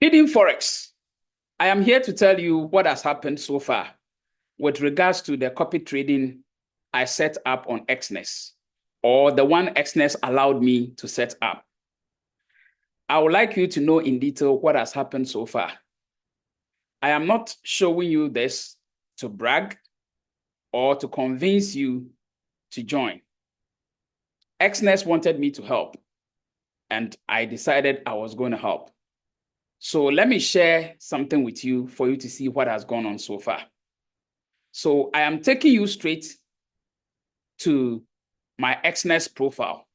Leading Forex. I am here to tell you what has happened so far with regards to the copy trading I set up on Exness, or the one Exness allowed me to set up. I would like you to know in detail what has happened so far. I am not showing you this to brag or to convince you to join. Exness wanted me to help, and I decided I was going to help. So let me share something with you for you to see what has gone on so far. So I am taking you straight to my Exness profile.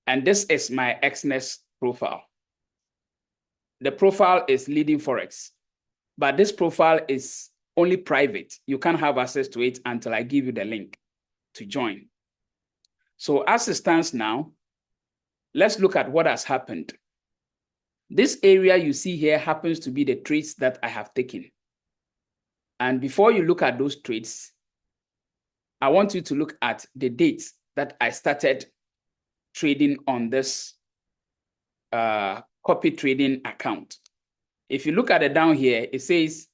And this is my Exness profile. The profile is Leading Forex, but this profile is only private. You can't have access to it until I give you the link to join. So as it stands now, let's look at what has happened. This area you see here happens to be the trades that I have taken. And before you look at those trades, I want you to look at the dates that I started trading on this copy trading account. If you look at it down here, it says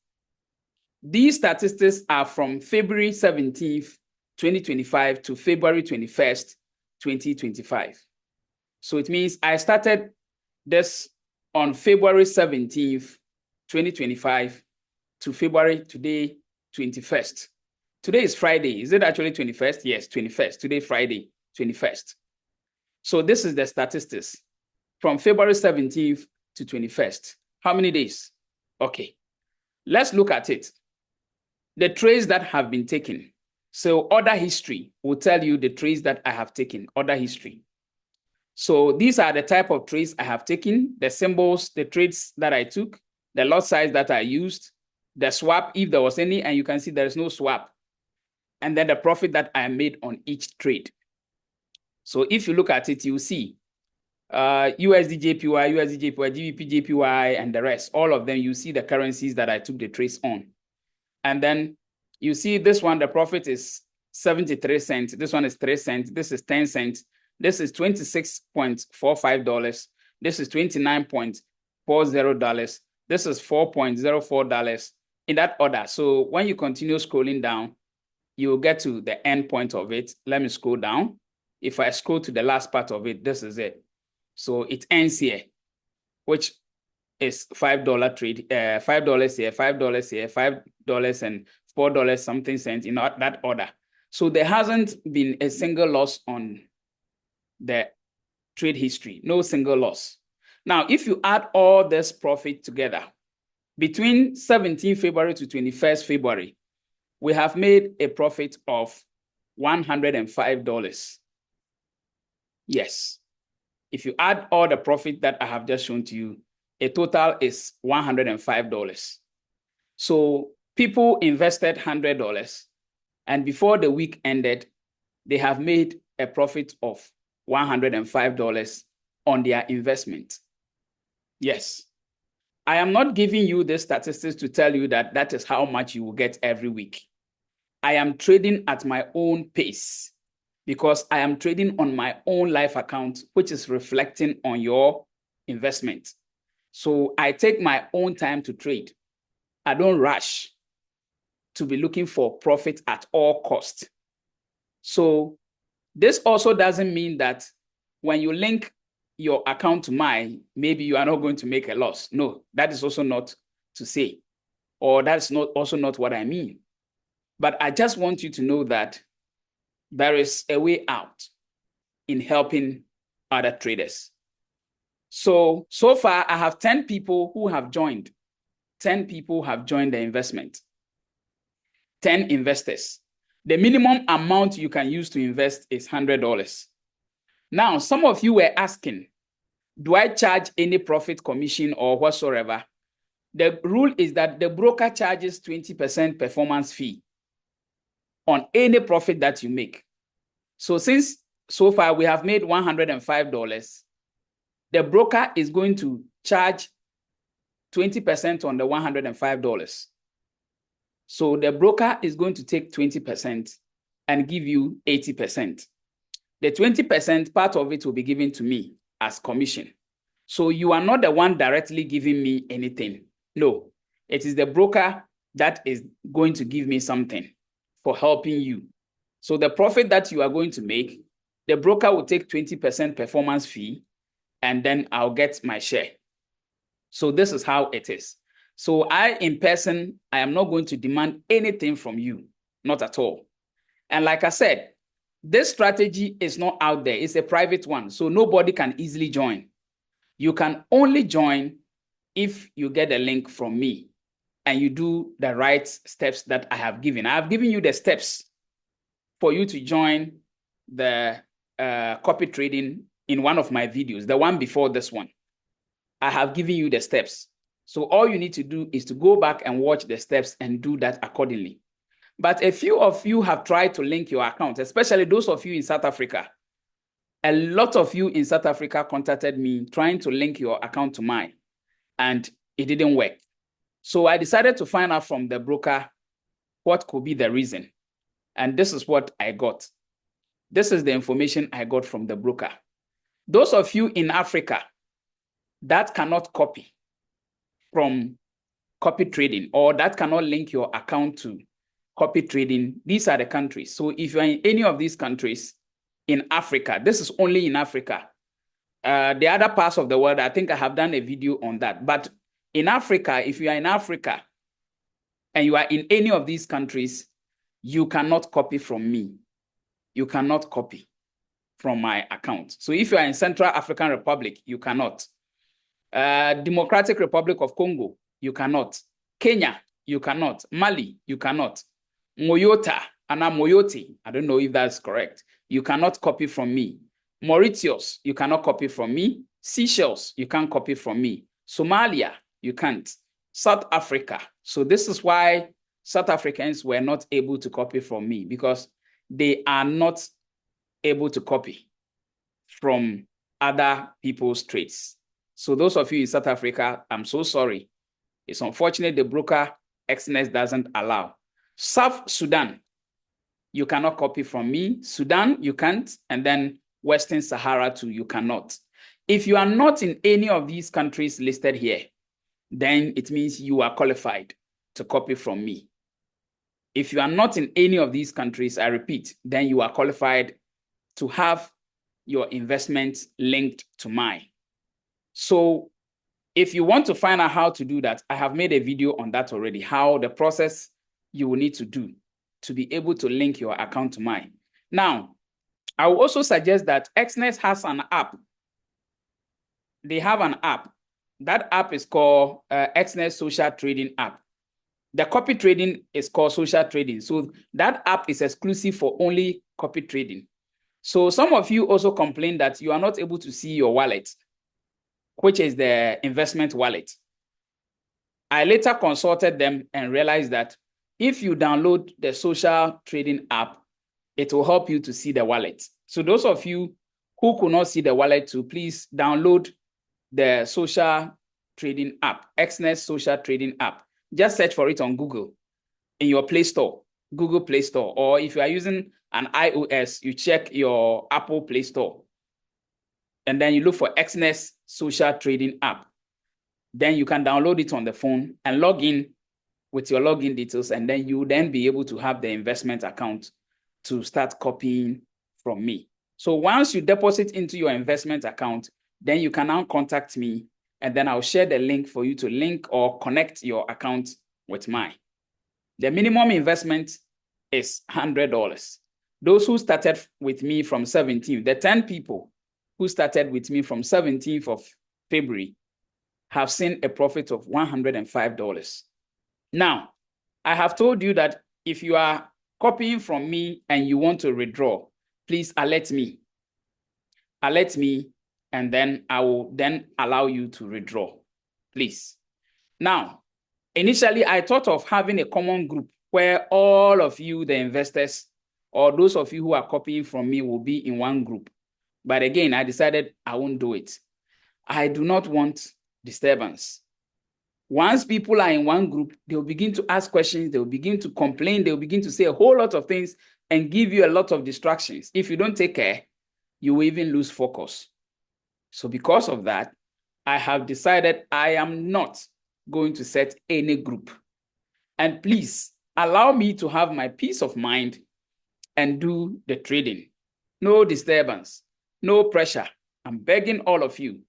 these statistics are from February 17th, 2025 to February 21st, 2025. So it means I started this on February 17th, 2025 to February today, 21st. Today is Friday. Is it actually 21st? Yes, 21st. Today, Friday, 21st. So this is the statistics from February 17th to 21st. How many days? Okay, let's look at it. The trades that have been taken. So order history will tell you the trades that I have taken, order history. So these are the type of trades I have taken, the symbols, the trades that I took, the lot size that I used, the swap, if there was any, and you can see there is no swap. And then the profit that I made on each trade. So if you look at it, you see USD JPY, USD JPY, GBP JPY, and the rest. All of them, you see the currencies that I took the trades on. And then you see this one, the profit is 73 cents. This one is 3 cents. This is 10 cents. This is $26.45. This is $29.40. This is $4.04 in that order. So when you continue scrolling down, you'll get to the end point of it. Let me scroll down. If I scroll to the last part of it, this is it. So it ends here, which is $5 trade, $5 here, $5 here, $5 and $4 something cents in that order. So there hasn't been a single loss on the trade history, no single loss. Now, if you add all this profit together, between 17 February to 21st February, we have made a profit of $105. Yes. If you add all the profit that I have just shown to you, a total is $105. So people invested $100, and before the week ended, they have made a profit of $105 on their investment. Yes. I am not giving you the statistics to tell you that that is how much you will get every week. I am trading at my own pace because I am trading on my own live account, which is reflecting on your investment. So I take my own time to trade. I don't rush to be looking for profit at all costs. So this also doesn't mean that when you link your account to mine, maybe you are not going to make a loss. No, that is also not to say, or that's also not what I mean. But I just want you to know that there is a way out in helping other traders. So far, I have 10 people who have joined. 10 people have joined the investment. 10 investors. The minimum amount you can use to invest is $100. Now, some of you were asking, do I charge any profit commission or whatsoever? The rule is that the broker charges 20% performance fee on any profit that you make. So since so far we have made $105, the broker is going to charge 20% on the $105. So the broker is going to take 20% and give you 80%. The 20%, part of it will be given to me as commission. So you are not the one directly giving me anything. No, it is the broker that is going to give me something for helping you. So the profit that you are going to make, the broker will take 20% performance fee, and then I'll get my share. So this is how it is. So I, in person, I am not going to demand anything from you, not at all. And like I said, this strategy is not out there. It's a private one, so nobody can easily join. You can only join if you get a link from me and you do the right steps that I have given. I have given you the steps for you to join the copy trading in one of my videos, the one before this one. I have given you the steps. So all you need to do is to go back and watch the steps and do that accordingly. But a few of you have tried to link your account, especially those of you in South Africa. A lot of you in South Africa contacted me trying to link your account to mine, and it didn't work. So I decided to find out from the broker what could be the reason. And this is what I got. This is the information I got from the broker. Those of you in Africa that cannot copy from copy trading, or that cannot link your account to copy trading, these are the countries. So if you're in any of these countries in Africa, this is only in Africa. The other parts of the world, I think I have done a video on that. But in Africa, if you are in Africa and you are in any of these countries, you cannot copy from me. You cannot copy from my account. So if you are in Central African Republic, you cannot. Democratic Republic of Congo, you cannot. Kenya, you cannot. Mali, you cannot. Moyota, Moyoti, I don't know if that's correct. You cannot copy from me. Mauritius, you cannot copy from me. Seychelles, you can't copy from me. Somalia, you can't. South Africa. So this is why South Africans were not able to copy from me, because they are not able to copy from other people's trades. So those of you in South Africa, I'm so sorry. It's unfortunate the broker Exness doesn't allow. South Sudan, you cannot copy from me. Sudan, you can't. And then Western Sahara too, you cannot. If you are not in any of these countries listed here, then it means you are qualified to copy from me. If you are not in any of these countries, I repeat, then you are qualified to have your investments linked to mine. So if you want to find out how to do that, I have made a video on that already, how the process you will need to do to be able to link your account to mine. Now, I will also suggest that Exness has an app. They have an app. That app is called Exness Social Trading App. The copy trading is called social trading. So that app is exclusive for only copy trading. So some of you also complain that you are not able to see your wallet, which is the investment wallet. I later consulted them and realized that if you download the social trading app, it will help you to see the wallet. So those of you who could not see the wallet too, please download the social trading app, Exness Social Trading App. Just search for it on Google in your Play Store, Google Play Store, or if you are using an iOS, you check your Apple Play Store. And then you look for Exness Social Trading App. Then you can download it on the phone and log in with your login details, and then you will then be able to have the investment account to start copying from me. So once you deposit into your investment account, then you can now contact me, and then I'll share the link for you to link or connect your account with mine. The minimum investment is $100. Those who started with me from 17th, the 10 people who started with me from 17th of February have seen a profit of $105. Now, I have told you that if you are copying from me and you want to withdraw, please alert me. Alert me, and then I will then allow you to withdraw, please. Now, initially, I thought of having a common group where all of you, the investors, or those of you who are copying from me will be in one group. But again, I decided I won't do it. I do not want disturbance. Once people are in one group, they'll begin to ask questions, they'll begin to complain, they'll begin to say a whole lot of things and give you a lot of distractions. If you don't take care, you will even lose focus. So because of that, I have decided I am not going to set any group. And please allow me to have my peace of mind and do the trading. No disturbance, no pressure. I'm begging all of you.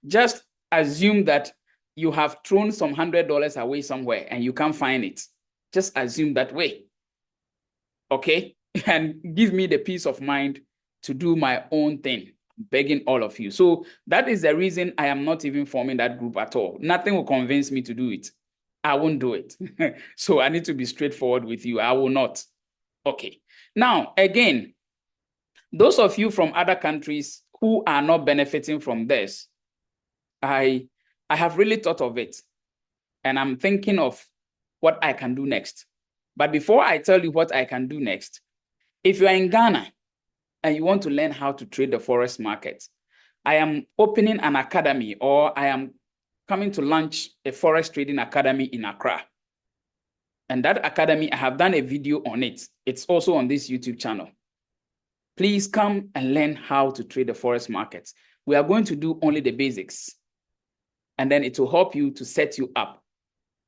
Just assume that you have thrown some $100 away somewhere and you can't find it. Just assume that way. Okay? And give me the peace of mind to do my own thing. I'm begging all of you. So that is the reason I am not even forming that group at all. Nothing will convince me to do it. I won't do it. So I need to be straightforward with you. I will not. Okay. Now, again, those of you from other countries who are not benefiting from this, I have really thought of it, and I'm thinking of what I can do next. But before I tell you what I can do next, if you are in Ghana and you want to learn how to trade the Forex market, I am opening an academy, or I am coming to launch a Forex trading academy in Accra. And that academy, I have done a video on it. It's also on this YouTube channel. Please come and learn how to trade the Forex market. We are going to do only the basics, and then it will help you to set you up.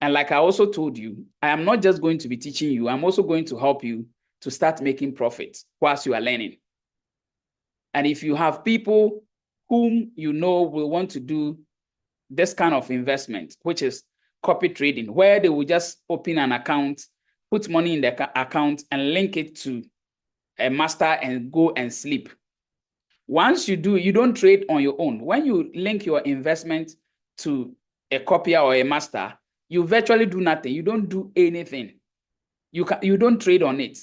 And like I also told you, I am not just going to be teaching you, I'm also going to help you to start making profits whilst you are learning. And if you have people whom you know will want to do this kind of investment, which is copy trading, where they will just open an account, put money in the account and link it to a master and go and sleep. Once you do, you don't trade on your own. When you link your investment to a copier or a master, you virtually do nothing. You don't do anything. You don't trade on it.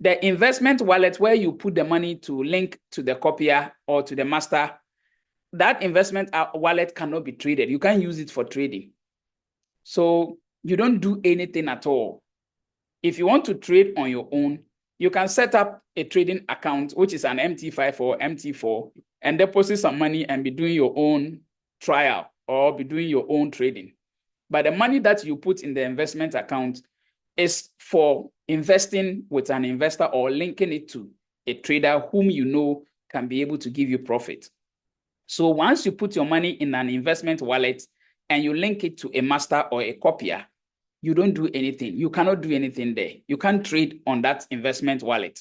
The investment wallet where you put the money to link to the copier or to the master, that investment wallet cannot be traded. You can't use it for trading. So you don't do anything at all. If you want to trade on your own, you can set up a trading account, which is an MT5 or MT4, and deposit some money and be doing your own trial or be doing your own trading. But the money that you put in the investment account is for investing with an investor or linking it to a trader whom you know can be able to give you profit. So once you put your money in an investment wallet and you link it to a master or a copier, you don't do anything. You cannot do anything there. You can't trade on that investment wallet.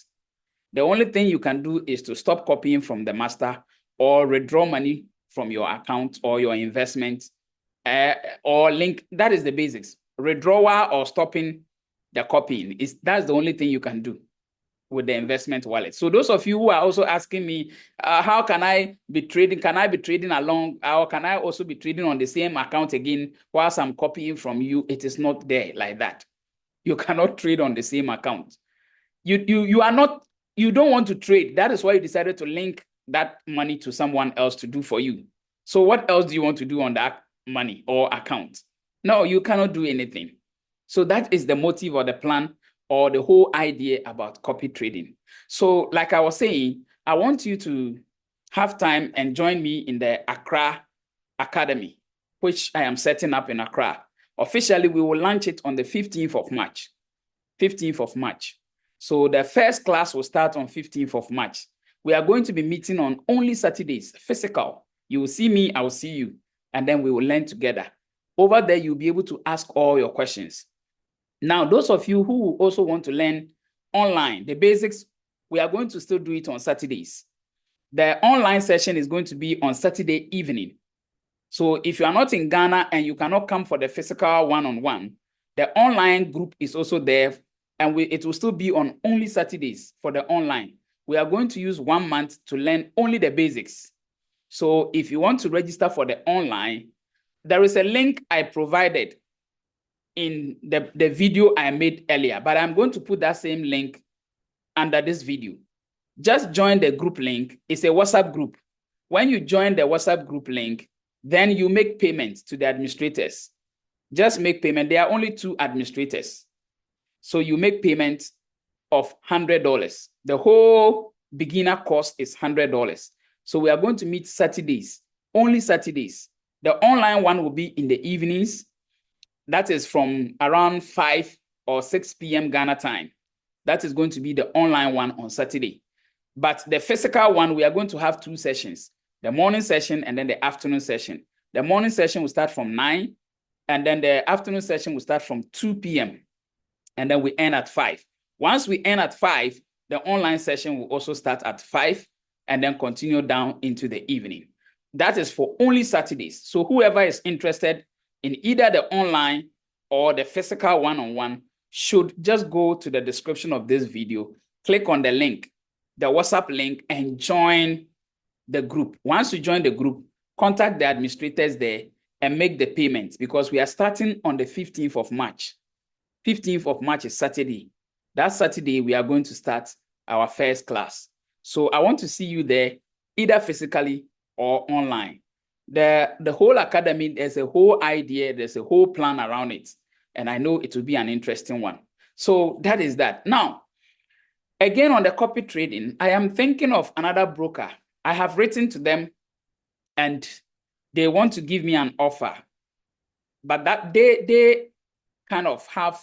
The only thing you can do is to stop copying from the master or withdraw money from your account or your investment or link. That is the basics. Withdrawal or stopping the copying, that's the only thing you can do with the investment wallet. So those of you who are also asking me, how can I be trading? Can I be trading along, or can I also be trading on the same account again whilst I'm copying from you? It is not there like that. You cannot trade on the same account. You don't want to trade. That is why you decided to link that money to someone else to do for you. So what else do you want to do on that money or account? No, you cannot do anything. So that is the motive or the plan or the whole idea about copy trading. So like I was saying, I want you to have time and join me in the Accra Academy, which I am setting up in Accra. Officially, we will launch it on the 15th of March. 15th of March. So the first class will start on 15th of March. We are going to be meeting on only Saturdays, physical. You will see me, I will see you, and then we will learn together. Over there, you'll be able to ask all your questions. Now, those of you who also want to learn online, the basics, we are going to still do it on Saturdays. The online session is going to be on Saturday evening. So if you are not in Ghana and you cannot come for the physical one-on-one, the online group is also there, and it will still be on only Saturdays for the online. We are going to use 1 month to learn only the basics. So if you want to register for the online, there is a link I provided in the video I made earlier, but I'm going to put that same link under this video. Just join the group link. It's a WhatsApp group. When you join the WhatsApp group link, then you make payments to the administrators. Just make payment. There are only 2 administrators. So you make payment of $100. The whole beginner course is $100. So we are going to meet Saturdays, only Saturdays. The online one will be in the evenings. That is from around 5 or 6 p.m. Ghana time. That is going to be the online one on Saturday. But the physical one, we are going to have 2 sessions, the morning session and then the afternoon session. The morning session will start from 9, and then the afternoon session will start from 2 p.m. and then we end at 5. Once we end at 5, the online session will also start at 5 and then continue down into the evening. That is for only Saturdays. So whoever is interested in either the online or the physical one-on-one should just go to the description of this video, click on the link, the WhatsApp link, and join the group. Once you join the group, contact the administrators there and make the payments, because we are starting on the 15th of March. 15th of March is Saturday. That Saturday, we are going to start our first class. So I want to see you there, either physically or online. The whole academy, there's a whole idea, there's a whole plan around it. And I know it will be an interesting one. So that is that. Now, again, on the copy trading, I am thinking of another broker. I have written to them and they want to give me an offer, but that they kind of have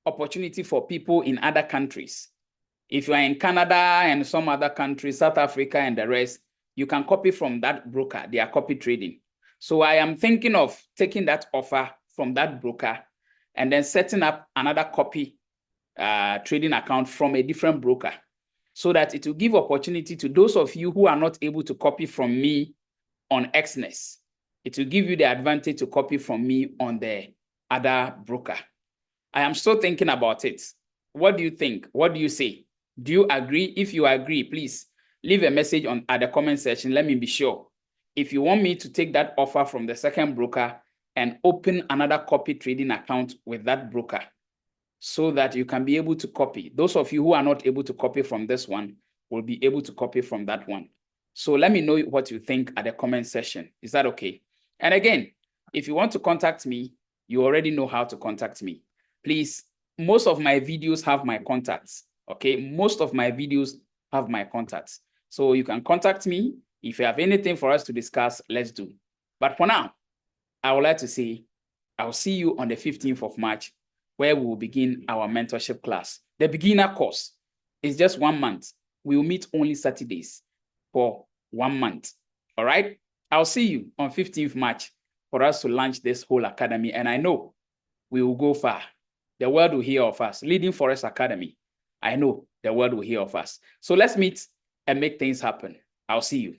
opportunity for people in other countries. If you are in Canada and some other countries, South Africa and the rest, you can copy from that broker. They are copy trading. So I am thinking of taking that offer from that broker and then setting up another copy trading account from a different broker, so that it will give opportunity to those of you who are not able to copy from me on Exness. It will give you the advantage to copy from me on the other broker. I am still thinking about it. What do you think? What do you say? Do you agree? If you agree, please leave a message at the comment section. Let me be sure. If you want me to take that offer from the second broker and open another copy trading account with that broker, so that you can be able to copy. Those of you who are not able to copy from this one will be able to copy from that one. So let me know what you think at the comment section. Is that okay? And again, if you want to contact me, you already know how to contact me. Please, most of my videos have my contacts, okay? Most of my videos have my contacts. So you can contact me. If you have anything for us to discuss, let's do. But for now, I would like to say, I'll see you on the 15th of March, where we will begin our mentorship class. The beginner course is just 1 month. We will meet only Saturdays for 1 month, all right? I'll see you on 15th March for us to launch this whole academy, and I know we will go far. The world will hear of us. Leading Forex Academy. I know the world will hear of us. So let's meet and make things happen. I'll see you.